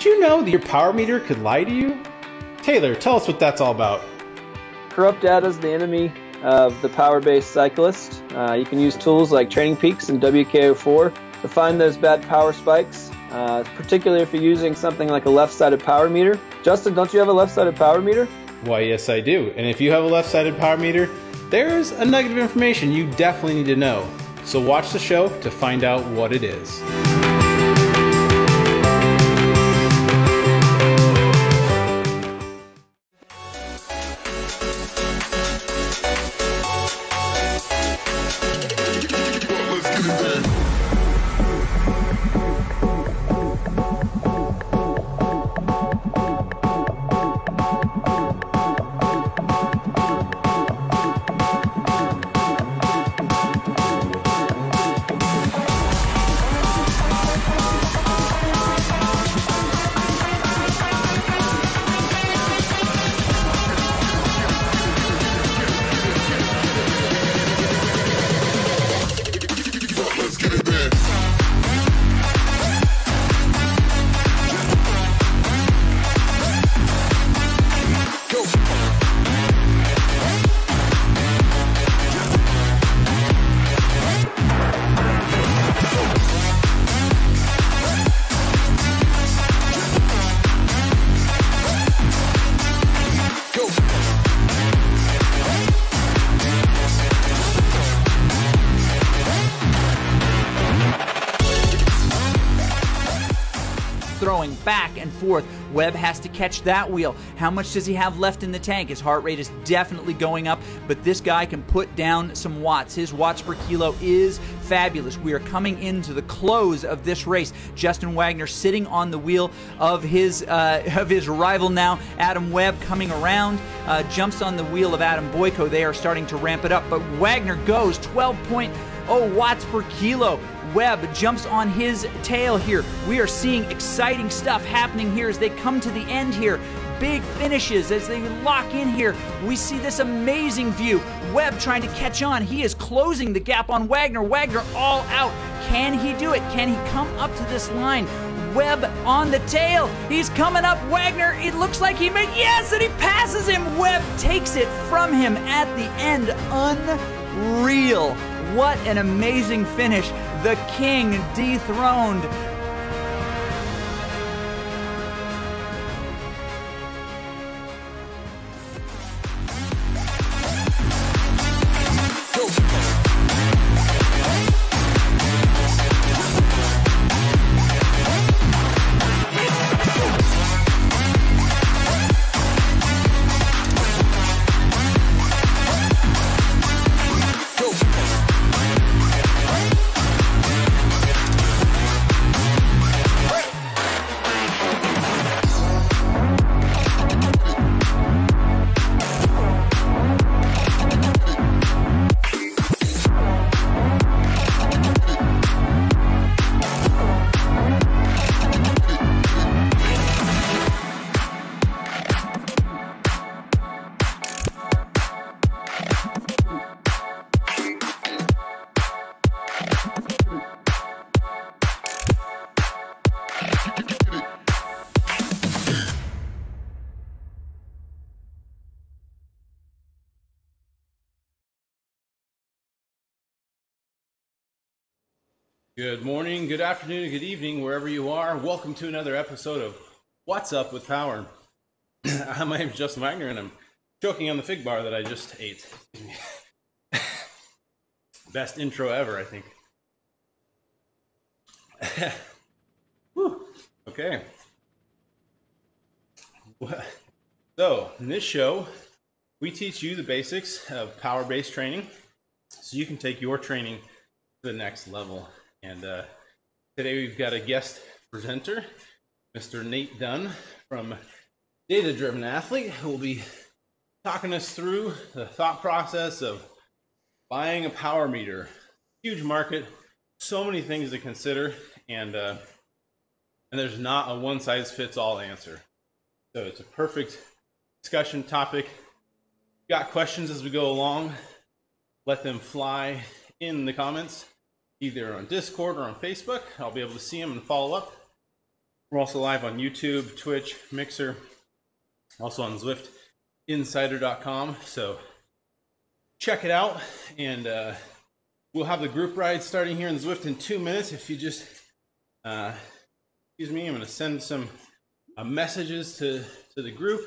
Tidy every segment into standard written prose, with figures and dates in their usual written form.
Did you know that your power meter could lie to you? Taylor, tell us what that's all about. Corrupt data is the enemy of the power-based cyclist. You can use tools like Training Peaks and WKO4 to find those bad power spikes, particularly if you're using something like a left-sided power meter. Justin, don't you have a left-sided power meter? Why, yes I do. And if you have a left-sided power meter, there's a nugget of information you definitely need to know. So watch the show to find out what it is. Throwing back and forth. Webb has to catch that wheel. How much does he have left in the tank? His heart rate is definitely going up, but this guy can put down some watts. His watts per kilo is fabulous. We are coming into the close of this race. Justin Wagner sitting on the wheel of his rival now. Adam Webb coming around, jumps on the wheel of Adam Boyko. They are starting to ramp it up, but Wagner goes 12.0 watts per kilo. Webb jumps on his tail here. We are seeing exciting stuff happening here as they come to the end here. Big finishes as they lock in here. We see this amazing view. Webb trying to catch on. He is closing the gap on Wagner. Wagner all out. Can he do it? Can he come up to this line? Webb on the tail. He's coming up. Wagner, it looks like he made, yes, and he passes him. Webb takes it from him at the end. Unreal. What an amazing finish. The king dethroned. Good morning, good afternoon, good evening, wherever you are. Welcome to another episode of What's Up with Power. My name is Justin Wagner, and I'm choking on the fig bar that I just ate. Best intro ever, I think. Whew. Okay. So, in this show, we teach you the basics of power-based training so you can take your training to the next level. And today we've got a guest presenter, Mr. Nate Dunn from Data Driven Athlete, who will be talking us through the thought process of buying a power meter. Huge market, so many things to consider, and there's not a one-size-fits-all answer. So it's a perfect discussion topic. Got questions as we go along, let them fly in the comments, either on Discord or on Facebook. I'll be able to see them and follow up. We're also live on YouTube, Twitch, Mixer, also on ZwiftInsider.com. So check it out, and we'll have the group ride starting here in Zwift in 2 minutes. If you just, excuse me, I'm going to send some messages to the group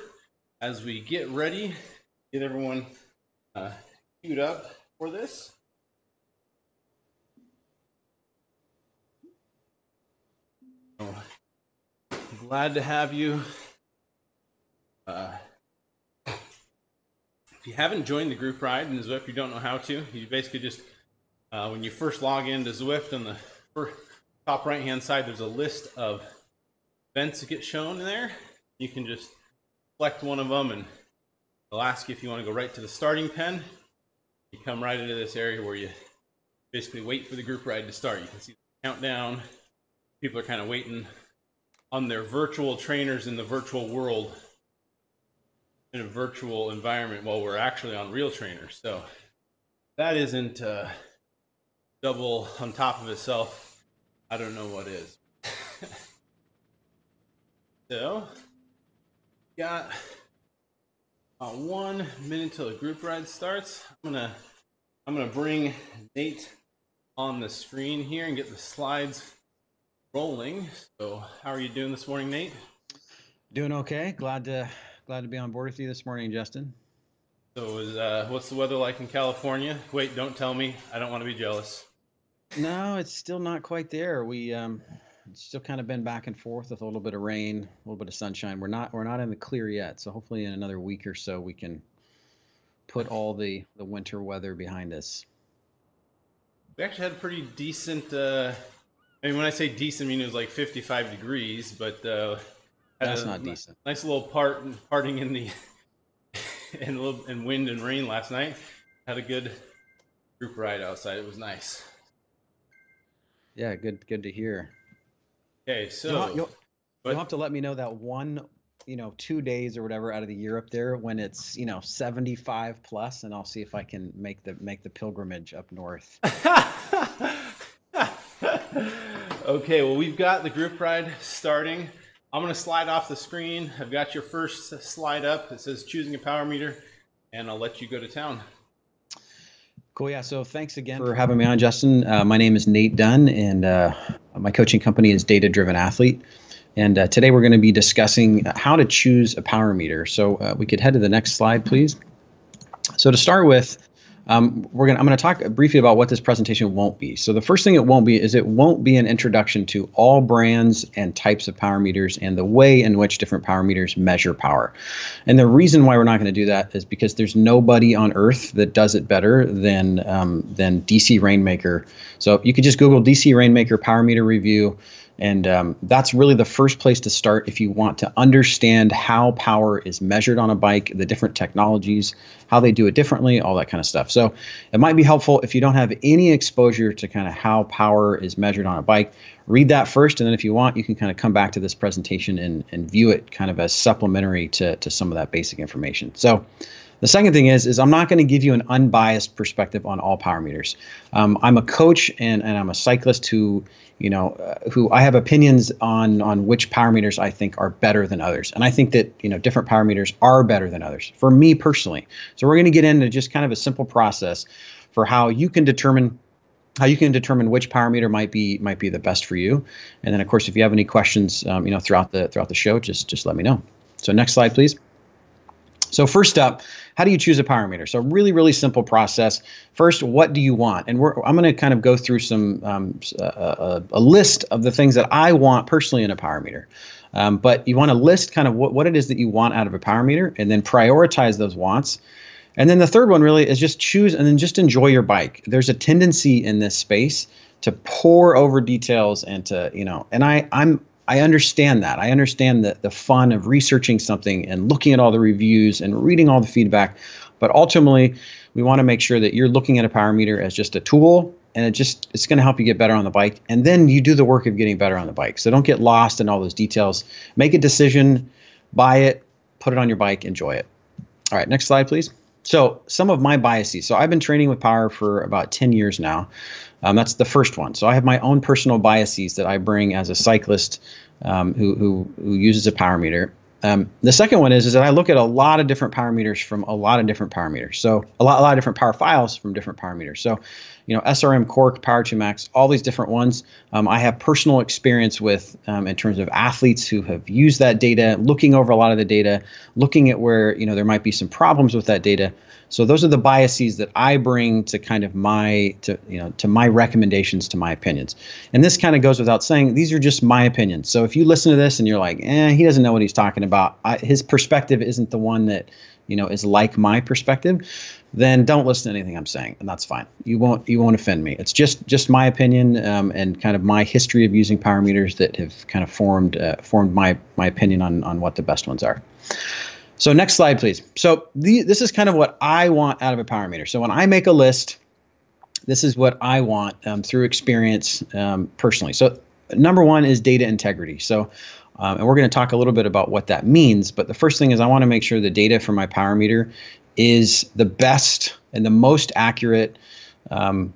as we get ready, get everyone queued up for this. Oh, glad to have you. If you haven't joined the group ride in Zwift, you don't know how to, you basically just, when you first log into Zwift, on the top right hand side, there's a list of events that get shown in there. You can just select one of them, and it'll ask you if you want to go right to the starting pen. You come right into this area where you basically wait for the group ride to start. You can see the countdown. People are kind of waiting on their virtual trainers in the virtual world, in a virtual environment, while we're actually on real trainers. So that isn't double on top of itself. I don't know what is. So got 1 minute till the group ride starts. I'm gonna bring Nate on the screen here and get the slides rolling. So how are you doing this morning, Nate? Doing okay. Glad to be on board with you this morning, Justin. So what's the weather like in California? Wait, don't tell me. I don't want to be jealous. No, it's still not quite there. We it's still kind of been back and forth with a little bit of rain, a little bit of sunshine. We're not in the clear yet. So hopefully in another week or so we can put all the winter weather behind us. We actually had a pretty decent. I mean, when I say decent, I mean it was like 55 degrees, but that's not decent. Nice little parting in the in wind and rain last night. Had a good group ride outside. It was nice. Yeah, good to hear. Okay, so you'll have to let me know that 2 days or whatever out of the year up there when it's 75 plus, and I'll see if I can make the pilgrimage up north. Okay, well, we've got the group ride starting. I'm going to slide off the screen. I've got your first slide up. It says choosing a power meter, and I'll let you go to town. Cool. Yeah. So thanks again for having me on, Justin. My name is Nate Dunn, and my coaching company is Data Driven Athlete. And today we're going to be discussing how to choose a power meter. So we could head to the next slide, please. So to start with, I'm going to talk briefly about what this presentation won't be. So the first thing it won't be is it won't be an introduction to all brands and types of power meters and the way in which different power meters measure power. And the reason why we're not going to do that is because there's nobody on earth that does it better than DC Rainmaker. So you could just Google DC Rainmaker power meter review. And that's really the first place to start if you want to understand how power is measured on a bike, the different technologies, how they do it differently, all that kind of stuff. So it might be helpful if you don't have any exposure to kind of how power is measured on a bike. Read that first, and then if you want, you can kind of come back to this presentation and view it kind of as supplementary to some of that basic information. So the second thing is I'm not going to give you an unbiased perspective on all power meters. I'm a coach and I'm a cyclist who I have opinions on which power meters I think are better than others. And I think that, different power meters are better than others for me personally. So we're going to get into just kind of a simple process for how you can determine which power meter might be the best for you. And then of course, if you have any questions, throughout the show, just let me know. So next slide, please. So first up, how do you choose a power meter? So really, really simple process. First, what do you want? And I'm going to kind of go through a list of the things that I want personally in a power meter. But you want to list kind of what it is that you want out of a power meter, and then prioritize those wants. And then the third one really is just choose and then just enjoy your bike. There's a tendency in this space to pour over details and to, and I understand that. I understand the fun of researching something and looking at all the reviews and reading all the feedback. But ultimately, we want to make sure that you're looking at a power meter as just a tool, and it's going to help you get better on the bike. And then you do the work of getting better on the bike. So don't get lost in all those details. Make a decision, buy it, put it on your bike, enjoy it. All right, next slide, please. So some of my biases. So I've been training with power for about 10 years now. That's the first one. So I have my own personal biases that I bring as a cyclist who uses a power meter. The second one is that I look at a lot of different power meters from a lot of different power meters. So a lot of different power files from different power meters. So, SRM, Cork, Power2Max, all these different ones. I have personal experience with in terms of athletes who have used that data, looking over a lot of the data, looking at where, there might be some problems with that data. So those are the biases that I bring to kind of to my recommendations, to my opinions. And this kind of goes without saying, these are just my opinions. So if you listen to this and you're like, he doesn't know what he's talking about, his perspective isn't the one that, is like my perspective, then don't listen to anything I'm saying, and that's fine. You won't offend me. It's just my opinion and kind of my history of using power meters that have kind of formed my opinion on what the best ones are. So next slide, please. So this is kind of what I want out of a power meter. So when I make a list, this is what I want through experience personally. So number one is data integrity. So, and we're going to talk a little bit about what that means. But the first thing is I want to make sure the data from my power meter is the best and the most accurate, kind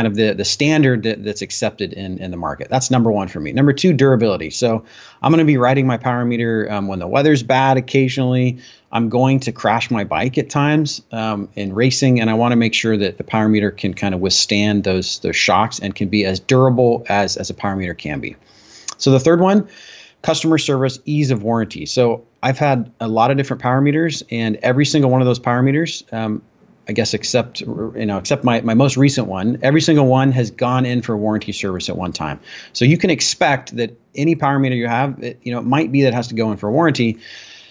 of the standard that's accepted in the market. That's number one for me. Number two, durability. So I'm going to be riding my power meter when the weather's bad occasionally. I'm going to crash my bike at times in racing, and I want to make sure that the power meter can kind of withstand those shocks and can be as durable as a power meter can be. So the third one, customer service, ease of warranty. So I've had a lot of different power meters, and every single one of those power meters, I guess except my most recent one, every single one has gone in for warranty service at one time. So you can expect that any power meter you have, it might be that it has to go in for warranty.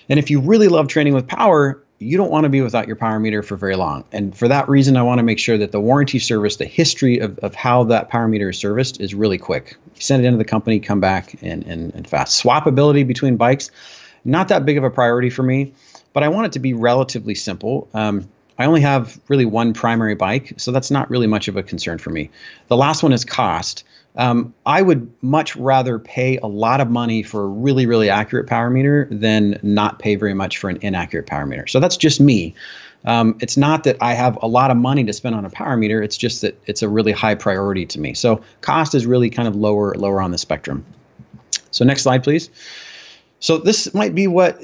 And if you really love training with power, you don't want to be without your power meter for very long. And for that reason, I want to make sure that the warranty service, the history of how that power meter is serviced is really quick. You send it into the company, come back and fast. Swapability between bikes, not that big of a priority for me, but I want it to be relatively simple. I only have really one primary bike, so that's not really much of a concern for me. The last one is cost. I would much rather pay a lot of money for a really, really accurate power meter than not pay very much for an inaccurate power meter. So that's just me. It's not that I have a lot of money to spend on a power meter. It's just that it's a really high priority to me. So cost is really kind of lower on the spectrum. So next slide, please. So this might be what,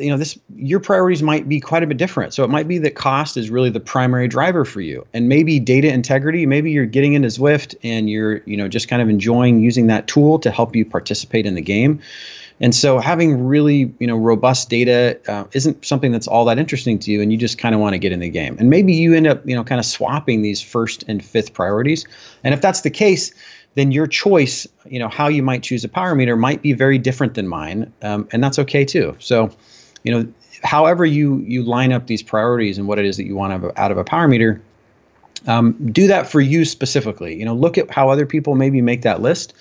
your priorities might be quite a bit different. So it might be that cost is really the primary driver for you, and maybe data integrity, maybe you're getting into Zwift and you're, just kind of enjoying using that tool to help you participate in the game. And so having really, robust data isn't something that's all that interesting to you, and you just kind of want to get in the game. And maybe you end up, kind of swapping these first and fifth priorities. And if that's the case, then your choice, how you might choose a power meter might be very different than mine, and that's okay too. So, however you line up these priorities and what it is that you want out of a power meter, do that for you specifically. Look at how other people maybe make that list,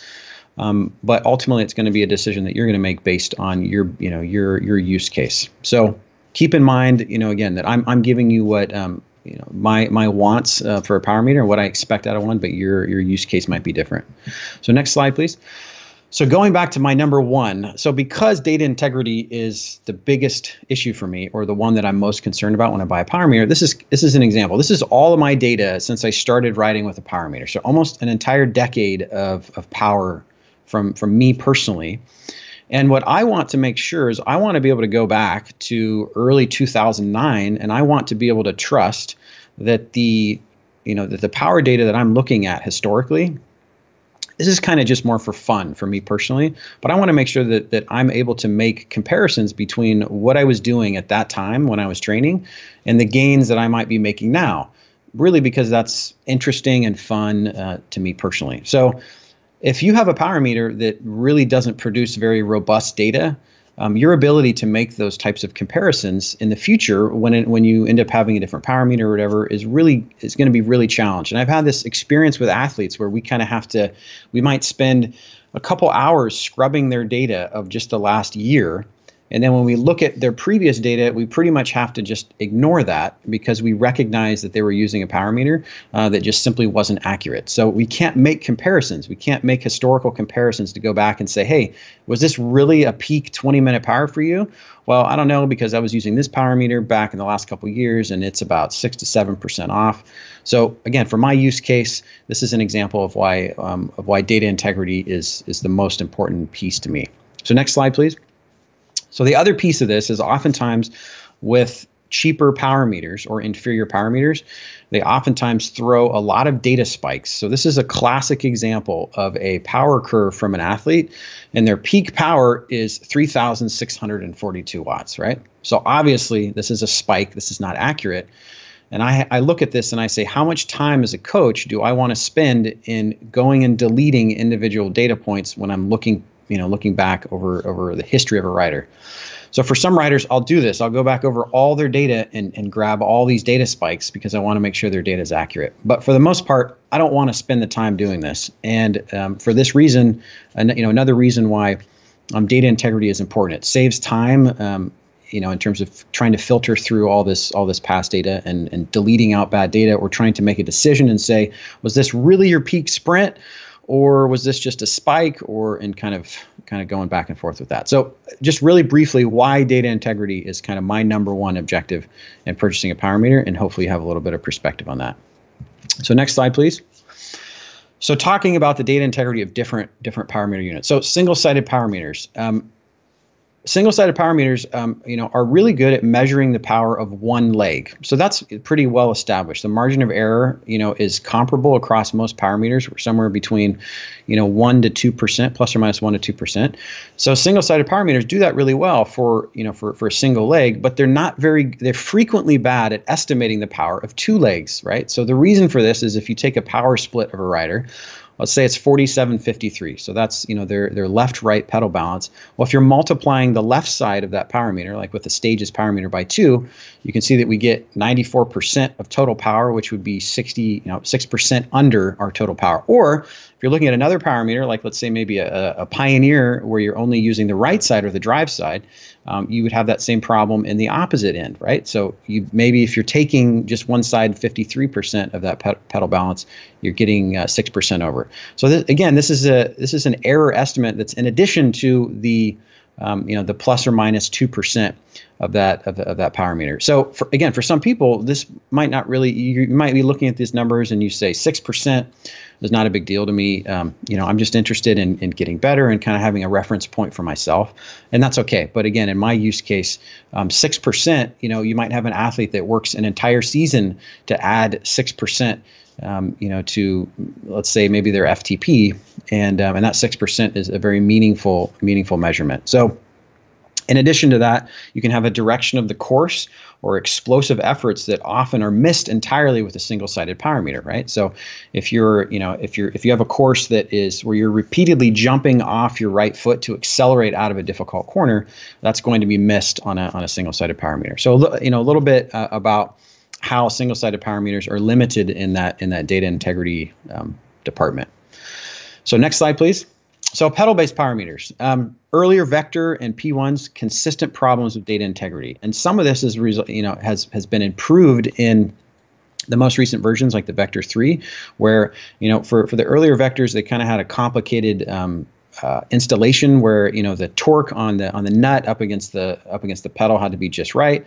but ultimately it's going to be a decision that you're going to make based on your use case. So keep in mind, again, that I'm giving you what my wants for a power meter, what I expect out of one, but your use case might be different. So next slide, please. So going back to my number one, so because data integrity is the biggest issue for me, or the one that I'm most concerned about when I buy a power meter, this is an example. This is all of my data since I started riding with a power meter. So almost an entire decade of power from me personally. And what I want to make sure is I want to be able to go back to early 2009, and I want to be able to trust that the power data that I'm looking at historically, this is kind of just more for fun for me personally, but I want to make sure that I'm able to make comparisons between what I was doing at that time when I was training and the gains that I might be making now, really because that's interesting and fun to me personally. So if you have a power meter that really doesn't produce very robust data, your ability to make those types of comparisons in the future, when you end up having a different power meter or whatever, is going to be really challenged. And I've had this experience with athletes where we kind of we might spend a couple hours scrubbing their data of just the last year, And then when we look at their previous data, we pretty much have to just ignore that because we recognize that they were using a power meter that just simply wasn't accurate. So we can't make comparisons. We can't make historical comparisons to go back and say, hey, was this really a peak 20-minute power for you? Well, I don't know, because I was using this power meter back in the last couple of years and it's about 6 to 7% off. So again, for my use case, this is an example of why data integrity is the most important piece to me. So next slide, please. So the other piece of this is oftentimes with cheaper power meters or inferior power meters, they oftentimes throw a lot of data spikes. So this is a classic example of a power curve from an athlete, and their peak power is 3,642 watts, right? So obviously this is a spike. This is not accurate. And I look at this and I say, how much time as a coach do I want to spend in going and deleting individual data points when I'm looking back over the history of a rider? So for some riders, I'll do this. I'll go back over all their data and grab all these data spikes because I want to make sure their data is accurate. But for the most part, I don't want to spend the time doing this. And for this reason, another reason why data integrity is important. It saves time. In terms of trying to filter through all this past data and deleting out bad data, or trying to make a decision and say, was this really your peak sprint, or was this just a spike, and kind of going back and forth with that. So just really briefly, why data integrity is kind of my number one objective in purchasing a power meter, and hopefully you have a little bit of perspective on that. So next slide, please. So talking about the data integrity of different power meter units. So single-sided power meters. Single-sided power meters, are really good at measuring the power of one leg. So that's pretty well established. The margin of error, is comparable across most power meters. We're somewhere between, 1 to 2%, plus or minus 1 to 2%. So single-sided power meters do that really well for a single leg, but they're frequently bad at estimating the power of two legs, right? So the reason for this is if you take a power split of a rider, let's say it's 47-53. So that's, their left-right pedal balance. Well, if you're multiplying the left side of that power meter, like with the Stages power meter, by 2, you can see that we get 94% of total power, which would be 6% under our total power. Or if you're looking at another power meter, like let's say maybe a Pioneer, where you're only using the right side or the drive side, you would have that same problem in the opposite end, right? So if you're taking just one side 53% of that pedal balance, you're getting 6% over. So this is an error estimate that's in addition to the the plus or minus 2% of that power meter. So for some people, this might not really, you might be looking at these numbers and you say 6% is not a big deal to me. I'm just interested in getting better and kind of having a reference point for myself, and that's okay. But again, in my use case, 6%, you might have an athlete that works an entire season to add 6%, to, let's say, maybe their FTP, and that 6% is a very meaningful measurement. So in addition to that, you can have a direction of the course or explosive efforts that often are missed entirely with a single-sided power meter, right? So if you have a course that is where you're repeatedly jumping off your right foot to accelerate out of a difficult corner, that's going to be missed on a single-sided power meter. So a little bit about how single-sided power meters are limited in that data integrity department. So next slide, please. So pedal-based power meters. Earlier Vector and P1's consistent problems with data integrity, and some of this has been improved in the most recent versions, like the Vector 3, where for the earlier Vectors, they kind of had a complicated installation where the torque on the nut up against the pedal had to be just right.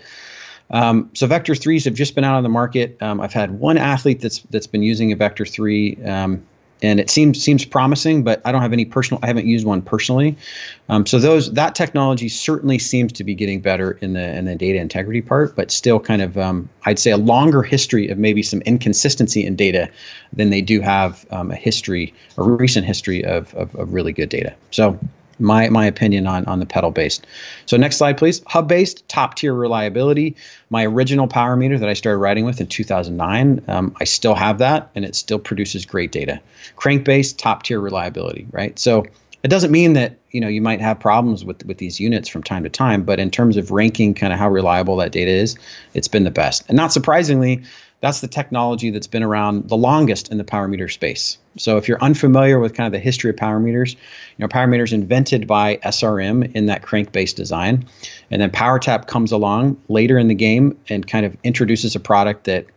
So Vector 3s have just been out on the market. I've had one athlete that's been using a Vector 3, and it seems promising, but I haven't used one personally. So that technology certainly seems to be getting better in the data integrity part, but still kind of, I'd say, a longer history of maybe some inconsistency in data than they do have a recent history of really good data. So my opinion on the pedal-based. So next slide, please. Hub-based, top-tier reliability. My original power meter that I started riding with in 2009, I still have that, and it still produces great data. Crank-based, top-tier reliability, right? So it doesn't mean that you might have problems with these units from time to time, but in terms of ranking kind of how reliable that data is, it's been the best. And not surprisingly, That's the technology that's been around the longest in the power meter space. So if you're unfamiliar with kind of the history of power meters, power meters invented by SRM in that crank-based design, and then PowerTap comes along later in the game and kind of introduces a product that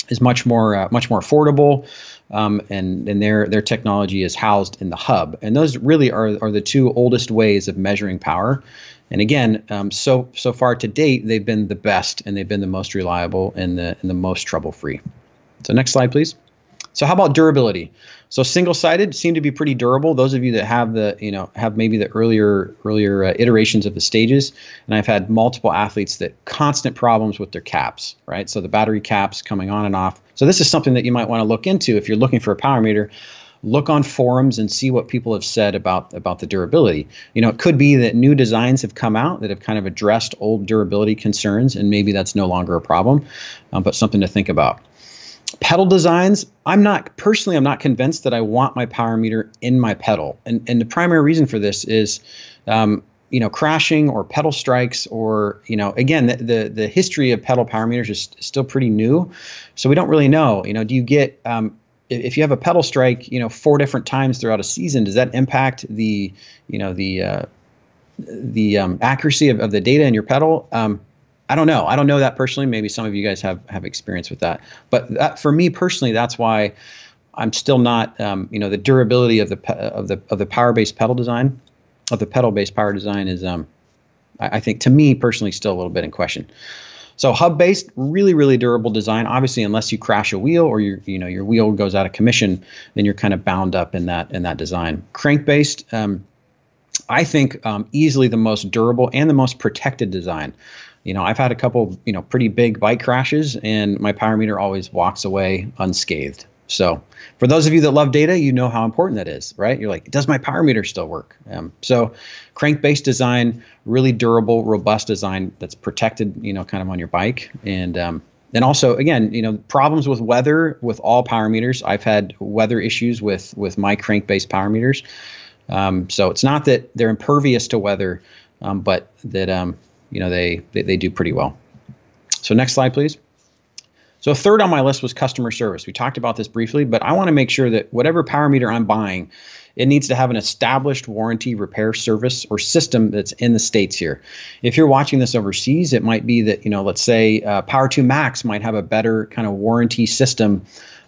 is much more affordable, and their technology is housed in the hub. And those really are the two oldest ways of measuring power. And again, so far to date, they've been the best, and they've been the most reliable and the most trouble-free. So next slide, please. So how about durability? So single-sided seem to be pretty durable. Those of you that have have maybe the earlier iterations of the stages, and I've had multiple athletes that constant problems with their caps, right? So the battery caps coming on and off. So this is something that you might want to look into if you're looking for a power meter. Look on forums and see what people have said about the durability. It could be that new designs have come out that have kind of addressed old durability concerns, and maybe that's no longer a problem, but something to think about. Pedal designs, I'm not convinced that I want my power meter in my pedal. And the primary reason for this is, crashing or pedal strikes, or, again, the history of pedal power meters is still pretty new. So we don't really know, do you get, if you have a pedal strike, 4 different times throughout a season, does that impact the accuracy of the data in your pedal? I don't know. I don't know that personally. Maybe some of you guys have experience with that. But for me personally, that's why I'm still not, the durability of the power-based pedal design, of the pedal-based power design is, I think, to me personally, still a little bit in question. So hub-based, really, really durable design. Obviously, unless you crash a wheel or your wheel goes out of commission, then you're kind of bound up in that design. Crank-based, I think, easily the most durable and the most protected design. I've had a couple, pretty big bike crashes, and my power meter always walks away unscathed. So for those of you that love data, you know how important that is, right? You're like, does my power meter still work? So crank-based design, really durable, robust design that's protected, kind of on your bike. And also, again, problems with weather with all power meters. I've had weather issues with my crank-based power meters. So it's not that they're impervious to weather, but that, they do pretty well. So next slide, please. So third on my list was customer service. We talked about this briefly, but I want to make sure that whatever power meter I'm buying, it needs to have an established warranty, repair, service, or system that's in the States here. If you're watching this overseas, it might be that, let's say Power 2 Max might have a better kind of warranty system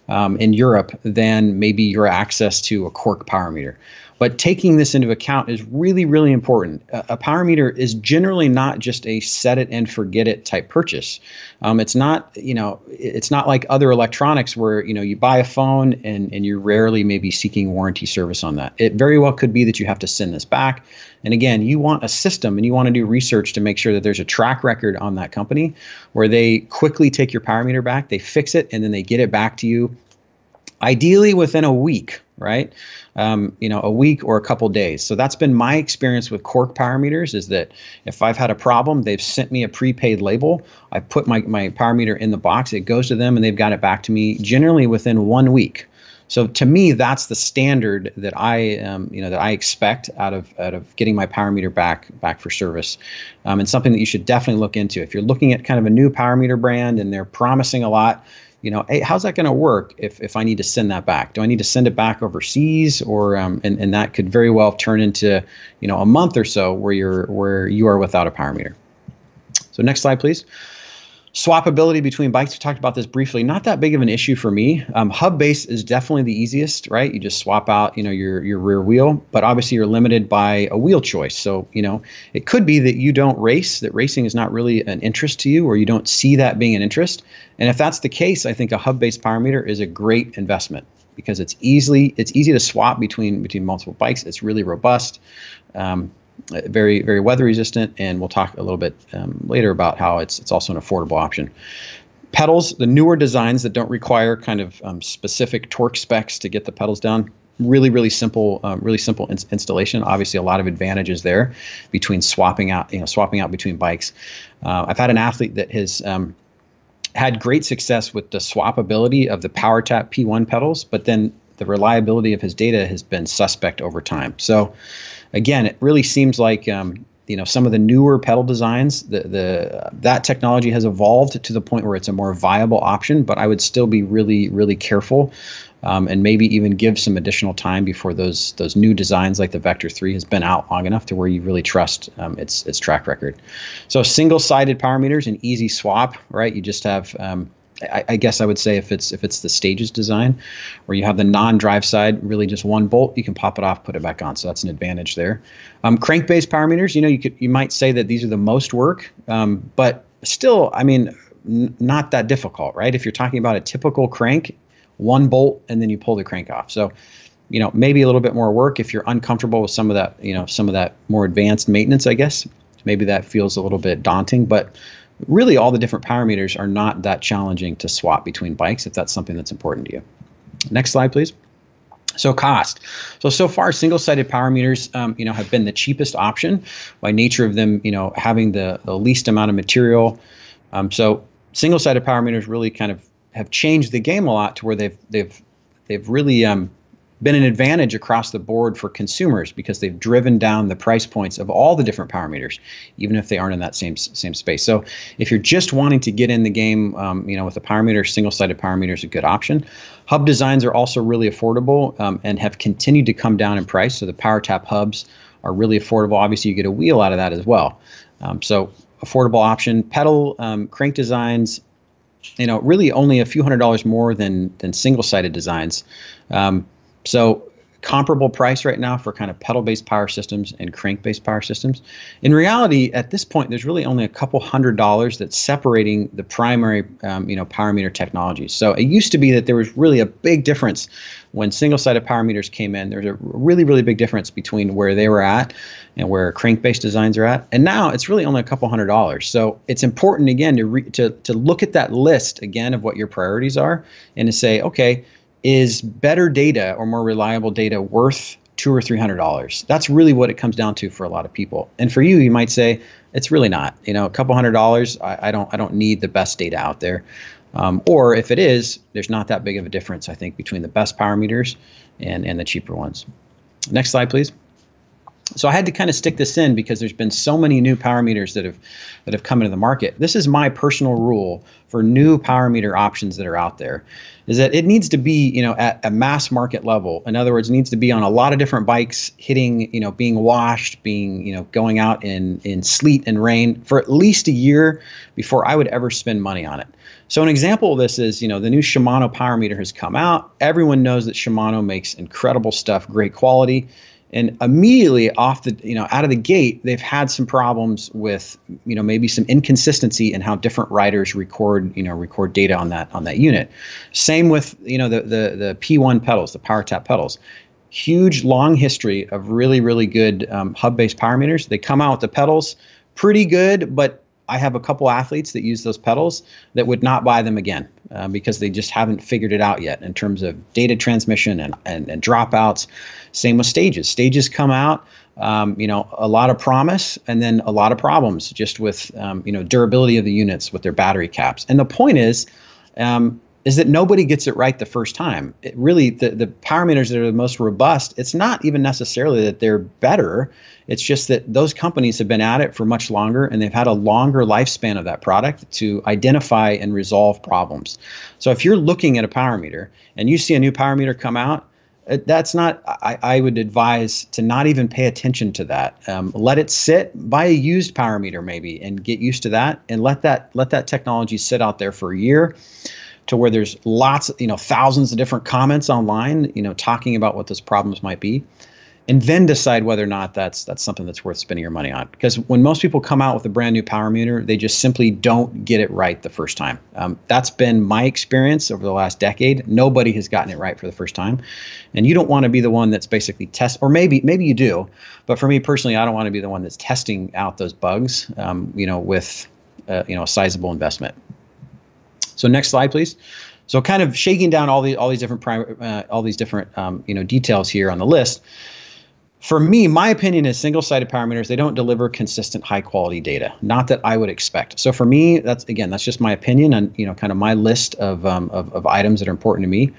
in Europe than maybe your access to a Cork power meter. But taking this into account is really, really important. A power meter is generally not just a set it and forget it type purchase. It's not, it's not like other electronics where, you buy a phone and you're rarely maybe seeking warranty service on that. It very well could be that you have to send this back. And again, you want a system and you want to do research to make sure that there's a track record on that company where they quickly take your power meter back, they fix it, and then they get it back to you, ideally within a week, right? A week or a couple days. So that's been my experience with Cork power meters, is that if I've had a problem, they've sent me a prepaid label. I put my power meter in the box, it goes to them, and they've got it back to me generally within 1 week. So to me, that's the standard that I expect out of getting my power meter back for service, and something that you should definitely look into. If you're looking at kind of a new power meter brand and they're promising a lot, hey, how's that going to work if I need to send that back? Do I need to send it back overseas, or and that could very well turn into a month or so where you are without a power meter. So next slide, please. Swapability between bikes. We talked about this briefly. Not that big of an issue for me. Hub base is definitely the easiest, right? You just swap out, your rear wheel, but obviously you're limited by a wheel choice. So, it could be that you don't race, that racing is not really an interest to you, or you don't see that being an interest. And if that's the case, I think a hub-based power meter is a great investment because it's easy to swap between multiple bikes. It's really robust. Very, very weather resistant, and we'll talk a little bit later about how it's also an affordable option. Pedals, the newer designs that don't require kind of specific torque specs to get the pedals down, really simple installation. Obviously, a lot of advantages there between swapping out between bikes. I've had an athlete that has had great success with the swapability of the PowerTap P1 pedals, but then the reliability of his data has been suspect over time. So again, it really seems like some of the newer pedal designs, that technology has evolved to the point where it's a more viable option, but I would still be really, really careful, and maybe even give some additional time before those new designs like the Vector 3 has been out long enough to where you really trust its track record. So single-sided power meters, an easy swap, right? You just have I guess I would say if it's the Stages design, where you have the non-drive side, really just one bolt, you can pop it off, put it back on. So that's an advantage there. Crank-based power meters, you might say that these are the most work, but still, I mean, not that difficult, right? If you're talking about a typical crank, one bolt, and then you pull the crank off. So, maybe a little bit more work if you're uncomfortable with some of that more advanced maintenance, I guess. Maybe that feels a little bit daunting, but really all the different power meters are not that challenging to swap between bikes if that's something that's important to you. Next slide, please. So cost. So far, single-sided power meters, have been the cheapest option by nature of them, having the least amount of material. So single-sided power meters really kind of have changed the game a lot to where they've really been an advantage across the board for consumers because they've driven down the price points of all the different power meters, even if they aren't in that same space. So if you're just wanting to get in the game, with a power meter, single-sided power meter is a good option. Hub designs are also really affordable and have continued to come down in price. So the power tap hubs are really affordable. Obviously, you get a wheel out of that as well. So affordable option. Pedal crank designs, really only a few $100s more than single-sided designs. So comparable price right now for kind of pedal-based power systems and crank-based power systems. In reality, at this point, there's really only a couple $100s that's separating the primary, power meter technologies. So it used to be that there was really a big difference when single-sided power meters came in. There's a really, really big difference between where they were at and where crank-based designs are at. And now it's really only a couple $100s. So it's important, again, to look at that list, again, of what your priorities are and to say, okay, is better data or more reliable data worth $200 or $300? That's really what it comes down to for a lot of people. And for you, you might say it's really not. A couple $100. I don't need the best data out there. Or if it is, there's not that big of a difference, I think, between the best power meters and the cheaper ones. Next slide, please. So I had to kind of stick this in because there's been so many new power meters that have come into the market. This is my personal rule for new power meter options that are out there, is that it needs to be, at a mass market level. In other words, it needs to be on a lot of different bikes, hitting, being washed, being, going out in sleet and rain for at least a year before I would ever spend money on it. So an example of this is, the new Shimano power meter has come out. Everyone knows that Shimano makes incredible stuff, great quality. And immediately off the, out of the gate, they've had some problems with, maybe some inconsistency in how different riders record data on that unit. Same with, the P1 pedals, the power tap pedals. Huge, long history of really, really good hub-based power meters. They come out with the pedals pretty good, but I have a couple athletes that use those pedals that would not buy them again because they just haven't figured it out yet in terms of data transmission and dropouts. Same with Stages. Stages come out, a lot of promise and then a lot of problems just with, durability of the units with their battery caps. And the point is that nobody gets it right the first time. It really, the power meters that are the most robust, it's not even necessarily that they're better. It's just that those companies have been at it for much longer and they've had a longer lifespan of that product to identify and resolve problems. So if you're looking at a power meter and you see a new power meter come out, that's not, I would advise to not even pay attention to that. Let it sit, buy a used power meter maybe and get used to that and let that technology sit out there for a year to where there's lots, thousands of different comments online, talking about what those problems might be. And then decide whether or not that's something that's worth spending your money on. Because when most people come out with a brand new power meter, they just simply don't get it right the first time. That's been my experience over the last decade. Nobody has gotten it right for the first time. And you don't want to be the one that's basically or maybe you do. But for me personally, I don't want to be the one that's testing out those bugs, with a sizable investment. So next slide, please. So kind of shaking down all these different details here on the list. For me, my opinion is single-sided power meters, they don't deliver consistent high-quality data. Not that I would expect. So for me, that's just my opinion and kind of my list of items that are important to me.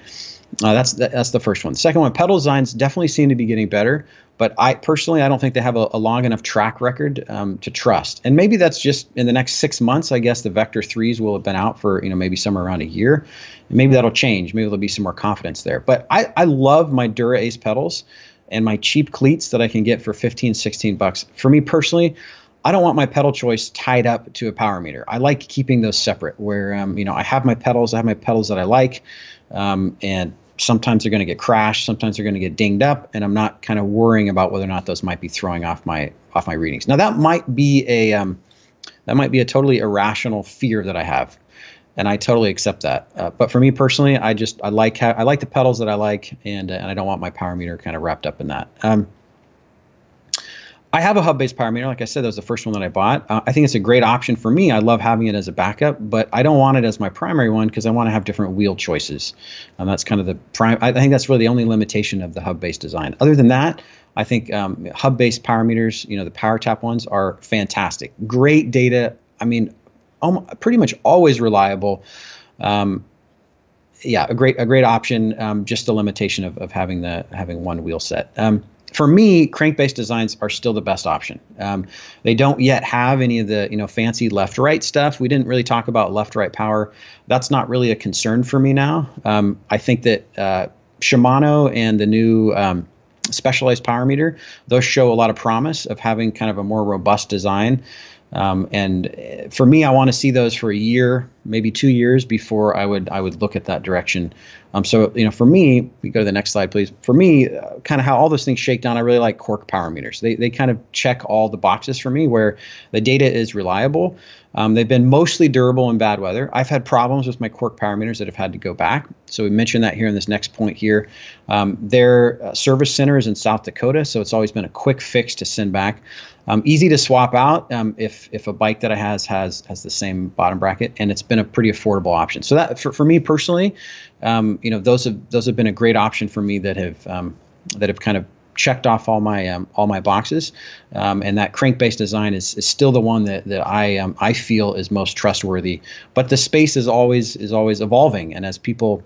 That's the first one. The second one, pedal designs definitely seem to be getting better, but I personally don't think they have a long enough track record to trust. And maybe that's just in the next 6 months. I guess the Vector 3s will have been out for maybe somewhere around a year. And maybe that'll change. Maybe there'll be some more confidence there. But I love my Dura Ace pedals and my cheap cleats that I can get for 15, 16 bucks. For me personally, I don't want my pedal choice tied up to a power meter. I like keeping those separate where, I have my pedals that I like, and sometimes they're going to get crashed, sometimes they're going to get dinged up, and I'm not kind of worrying about whether or not those might be throwing off my readings. Now that might be a totally irrational fear that I have, and I totally accept that. But for me personally, I like the pedals that I like, and I don't want my power meter kind of wrapped up in that. I have a hub-based power meter. Like I said, that was the first one that I bought. I think it's a great option for me. I love having it as a backup, but I don't want it as my primary one because I want to have different wheel choices. That's kind of the prime. I think that's really the only limitation of the hub-based design. Other than that, I think hub-based power meters, the power tap ones, are fantastic. Great data. I mean, pretty much always reliable. Yeah, a great option. Just the limitation of having one wheel set. For me, crank-based designs are still the best option. They don't yet have any of the fancy left-right stuff. We didn't really talk about left-right power. That's not really a concern for me now. I think that Shimano and the new specialized power meter, those show a lot of promise of having kind of a more robust design. And for me, I want to see those for a year, maybe 2 years before I would look at that direction. So for me, we go to the next slide, please. For me, kind of how all those things shake down, I really like Cork power meters. They kind of check all the boxes for me, where the data is reliable. They've been mostly durable in bad weather. I've had problems with my Cork power meters that have had to go back. So we mentioned that here in this next point here. Their service center is in South Dakota, so it's always been a quick fix to send back. Easy to swap out if a bike that I has the same bottom bracket, and it's been a pretty affordable option. So that for me personally, those have been a great option for me that have kind of checked off all my boxes, and that crank-based design is still the one that I feel is most trustworthy. But the space is always evolving, and as people,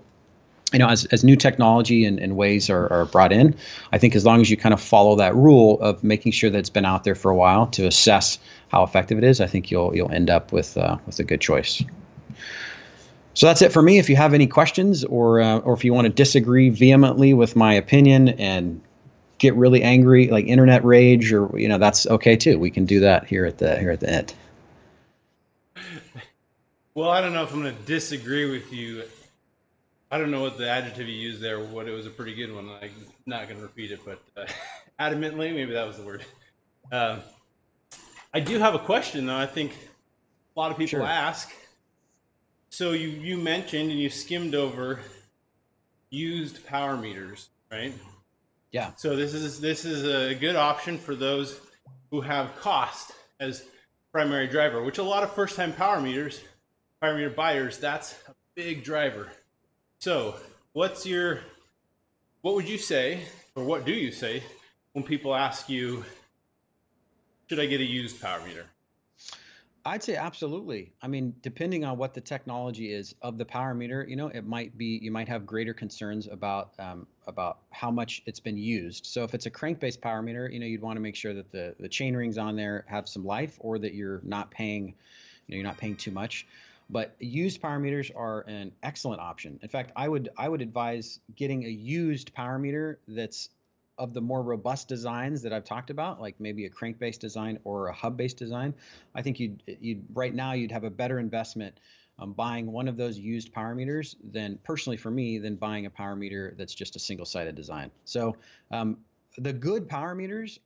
as new technology and ways are brought in, I think as long as you kind of follow that rule of making sure that it's been out there for a while to assess how effective it is, I think you'll end up with a good choice. So that's it for me. If you have any questions or if you want to disagree vehemently with my opinion and get really angry, like internet rage, or that's okay too. We can do that here at the end. Well, I don't know if I'm going to disagree with you. I don't know what the adjective you used there. What it was a pretty good one. I'm not going to repeat it, but adamantly, maybe that was the word. I do have a question though. I think a lot of people ask. So you mentioned and you skimmed over used power meters, right? Yeah. So this is a good option for those who have cost as primary driver, which a lot of first-time power meter buyers, that's a big driver. So what would you say, or what do you say when people ask you, should I get a used power meter? I'd say absolutely. I mean, depending on what the technology is of the power meter, it might be, you might have greater concerns about how much it's been used. So if it's a crank-based power meter, you'd want to make sure that the chain rings on there have some life, or that you're not paying too much. But used power meters are an excellent option. In fact, I would advise getting a used power meter that's of the more robust designs that I've talked about, like maybe a crank-based design or a hub-based design. I think right now you'd have a better investment buying one of those used power meters than buying a power meter that's just a single-sided design. So the good power meters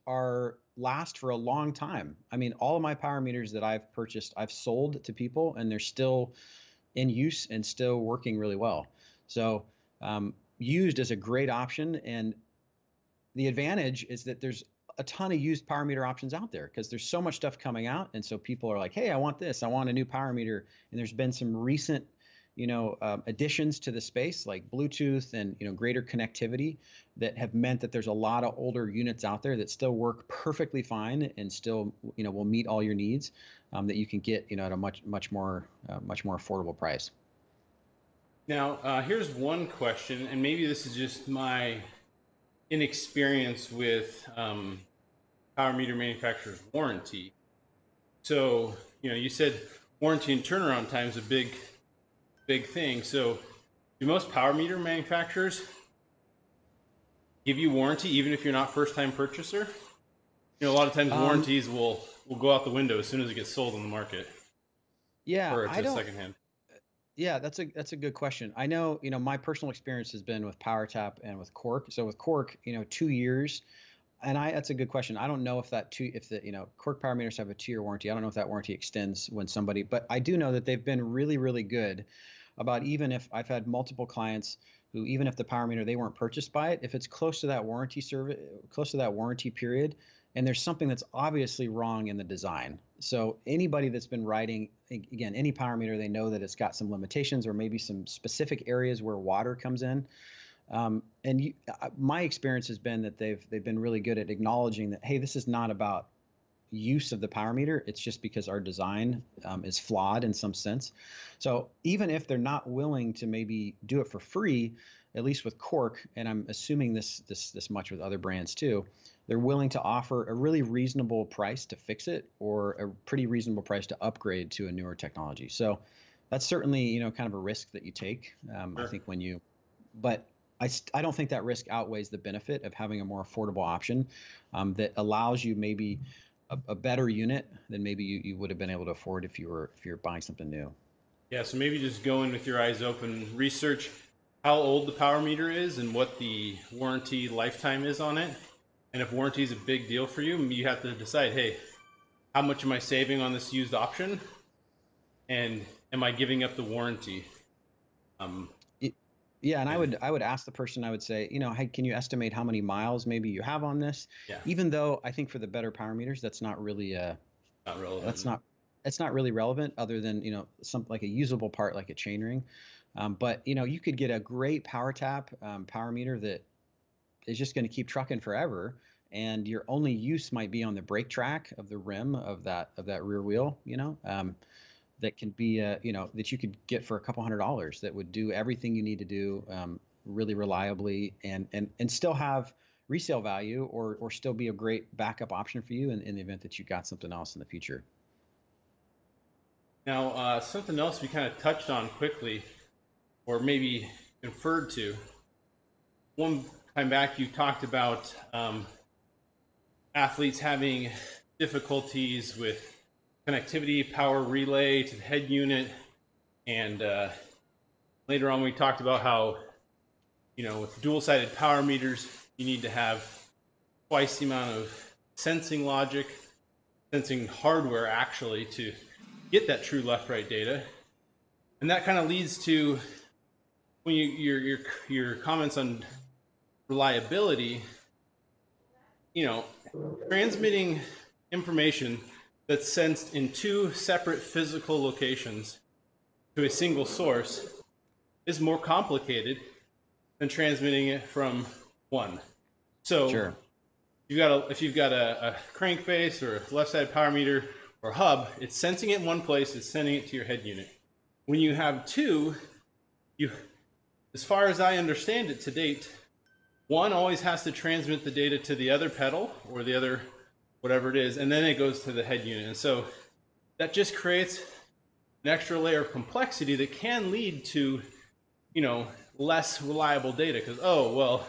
last for a long time. I mean, all of my power meters that I've purchased, I've sold to people, and they're still in use and still working really well. So used is a great option, and the advantage is that there's a ton of used power meter options out there because there's so much stuff coming out. And so people are like, hey, I want this. I want a new power meter. And there's been some recent additions to the space like Bluetooth and greater connectivity that have meant that there's a lot of older units out there that still work perfectly fine and still will meet all your needs, that you can get at a much more affordable price. Now, here's one question, and maybe this is just my inexperience with power meter manufacturer's warranty. So, you said warranty and turnaround time is a big thing. So, do most power meter manufacturers give you warranty even if you're not first-time purchaser? A lot of times warranties will go out the window as soon as it gets sold on the market. Yeah, or to secondhand. Yeah, that's a good question. I know, my personal experience has been with PowerTap and with Cork. So with Cork, 2 years, and that's a good question. I don't know if the Cork power meters have a 2-year warranty. I don't know if that warranty extends when somebody, but I do know that they've been really, really good about, even if I've had multiple clients who, even if the power meter, they weren't purchased by it, if it's close to that warranty period, and there's something that's obviously wrong in the design. So anybody that's been riding, again, any power meter, they know that it's got some limitations or maybe some specific areas where water comes in. My experience has been that they've been really good at acknowledging that, hey, this is not about use of the power meter. It's just because our design is flawed in some sense. So even if they're not willing to maybe do it for free, at least with Cork, and I'm assuming this much with other brands too, they're willing to offer a really reasonable price to fix it, or a pretty reasonable price to upgrade to a newer technology. So that's certainly, kind of a risk that you take. Sure. I think but I don't think that risk outweighs the benefit of having a more affordable option that allows you maybe a better unit than maybe you would have been able to afford if you're buying something new. Yeah, so maybe just go in with your eyes open, research how old the power meter is and what the warranty lifetime is on it. And if warranty is a big deal for you, you have to decide, hey, how much am I saving on this used option? And am I giving up the warranty? Yeah, and I would ask the person, I would say, hey, can you estimate how many miles maybe you have on this? Yeah. Even though I think for the better power meters, that's not really not relevant. It's not really relevant, other than something like a usable part like a chainring. But you could get a great PowerTap power meter that is just going to keep trucking forever, and your only use might be on the brake track of the rim of that rear wheel. That can be that you could get for a couple $100 that would do everything you need to do really reliably, and still have resale value, or still be a great backup option for you in the event that you got something else in the future. Now, something else we kind of touched on quickly, or maybe inferred to. One time back, you talked about athletes having difficulties with connectivity, power relay to the head unit, and later on we talked about how, with dual-sided power meters, you need to have twice the amount of sensing hardware actually, to get that true left-right data. And that kind of leads to when your comments on reliability, transmitting information that's sensed in 2 separate physical locations to a single source is more complicated than transmitting it from one. So sure. If you've got a crankbase or a left-sided power meter or hub, it's sensing it in one place, it's sending it to your head unit. When you have 2, as far as I understand it to date, one always has to transmit the data to the other pedal or the other whatever it is, and then it goes to the head unit. And so that just creates an extra layer of complexity that can lead to, less reliable data. Because, oh, well,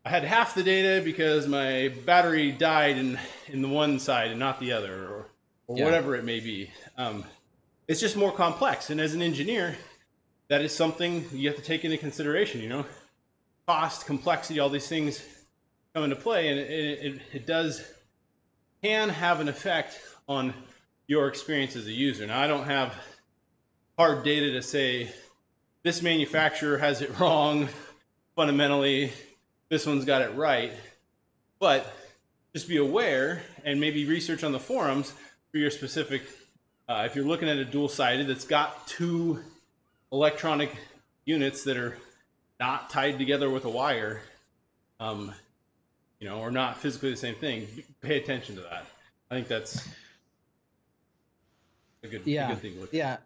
I had half the data because my battery died in the one side and not the other, or whatever it may be. It's just more complex. And as an engineer, that is something you have to take into consideration, cost, complexity, all these things come into play, and it can have an effect on your experience as a user. Now, I don't have hard data to say this manufacturer has it wrong fundamentally, this one's got it right, but just be aware and maybe research on the forums for your specific, if you're looking at a dual-sided that's got 2 electronic units that are not tied together with a wire, you know, or not physically the same thing, pay attention to that. I think that's a good thing to look at.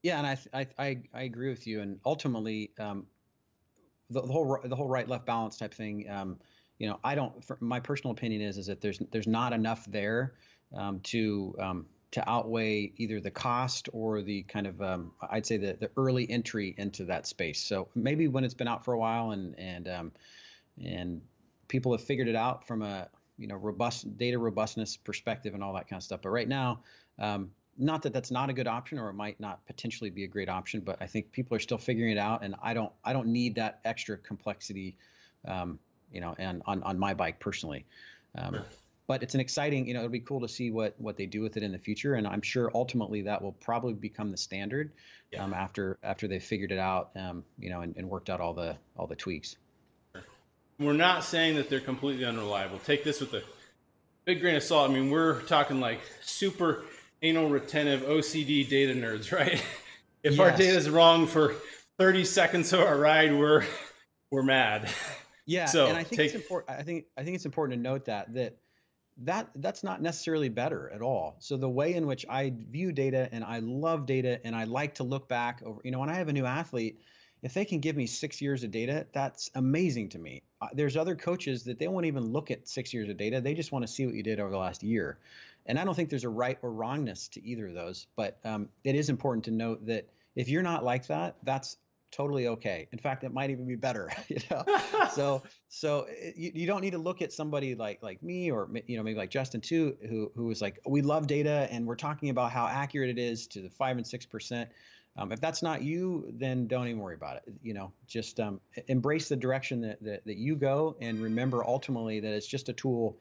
Yeah, and I agree with you. And ultimately, the whole right left balance type thing. You know, my personal opinion is that there's not enough there to outweigh either the cost or the kind of I'd say the early entry into that space. So maybe when it's been out for a while and people have figured it out from a, you know, robust data robustness perspective and all that kind of stuff. But right now, not that that's not a good option, or it might not potentially be a great option, but I think people are still figuring it out, and I don't need that extra complexity, you know, and on my bike personally. Sure. But it's an exciting, you know, it'll be cool to see what they do with it in the future, and I'm sure ultimately that will probably become the standard after they've figured it out, you know, and worked out all the tweaks. We're not saying that they're completely unreliable. Take this with a big grain of salt. I mean, we're talking like super anal retentive OCD data nerds, right? If our data is wrong for 30 seconds of our ride, we're mad. Yeah, so and I think it's important. I think it's important to note that's not necessarily better at all. So the way in which I view data, and I love data, and I like to look back over, you know, when I have a new athlete, if they can give me 6 years of data, that's amazing to me. There's other coaches that they won't even look at 6 years of data. They just want to see what you did over the last year. And I don't think there's a right or wrongness to either of those. But it is important to note that if you're not like that, that's totally okay. In fact, it might even be better. You know, so you don't need to look at somebody like me, or, you know, maybe like Justin too, who is like, we love data and we're talking about how accurate it is to the 5 and 6%. If that's not you, then don't even worry about it. You know, just embrace the direction that you go, and remember ultimately that it's just a tool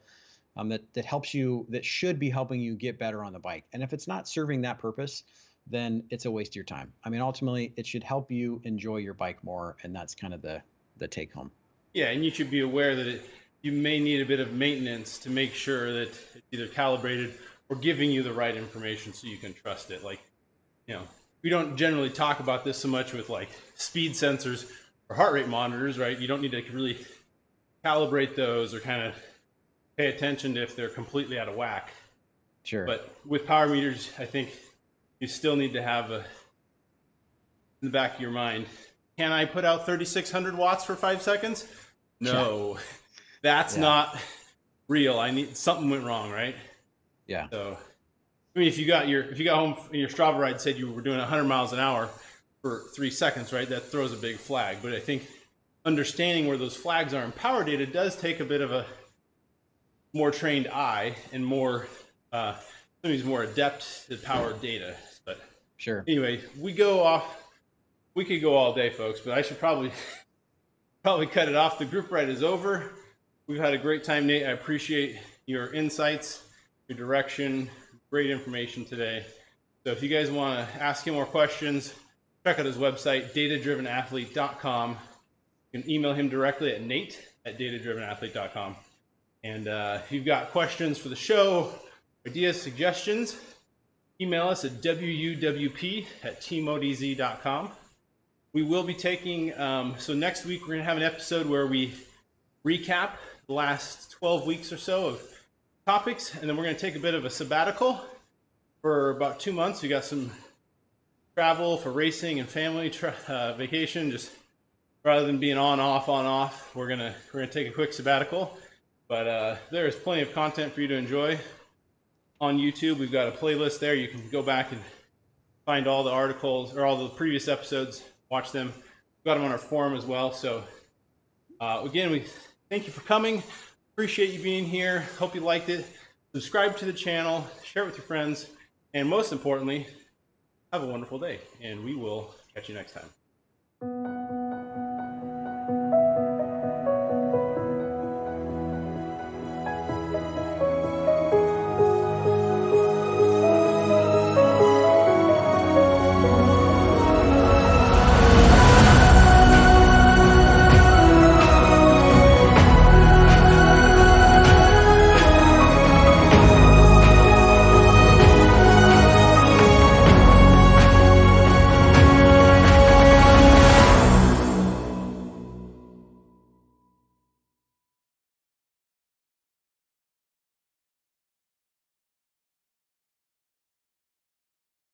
that helps you, that should be helping you get better on the bike. And if it's not serving that purpose, then it's a waste of your time. I mean, ultimately, it should help you enjoy your bike more, and that's kind of the take home. Yeah, and you should be aware that you may need a bit of maintenance to make sure that it's either calibrated or giving you the right information so you can trust it. Like, you know, we don't generally talk about this so much with like speed sensors or heart rate monitors, right? You don't need to really calibrate those or kind of pay attention to if they're completely out of whack. Sure. But with power meters, I think you still need to have in the back of your mind, can I put out 3,600 watts for 5 seconds? No, that's not real. Something went wrong, right? Yeah. So, I mean, if you got home and your Strava ride said you were doing 100 miles an hour for 3 seconds, right? That throws a big flag. But I think understanding where those flags are in power data does take a bit of a more trained eye and more, somebody's more adept to power data. But sure. Anyway, we could go all day, folks, but I should probably cut it off. The group ride is over. We've had a great time, Nate. I appreciate your insights, your direction, great information today. So if you guys want to ask him more questions, check out his website, datadrivenathlete.com. You can email him directly at nate@datadrivenathlete.com. And if you've got questions for the show, ideas, suggestions, email us at wuwp@teamodz.com. We will be taking, so next week we're going to have an episode where we recap the last 12 weeks or so of topics, and then we're going to take a bit of a sabbatical for about 2 months. We got some travel for racing and family vacation. Just rather than being on off, we're gonna take a quick sabbatical. But there is plenty of content for you to enjoy on YouTube. We've got a playlist there. You can go back and find all the articles or all the previous episodes, watch them. We've got them on our forum as well. So again, we thank you for coming. Appreciate you being here. Hope you liked it. Subscribe to the channel, share it with your friends, and most importantly, have a wonderful day. And we will catch you next time.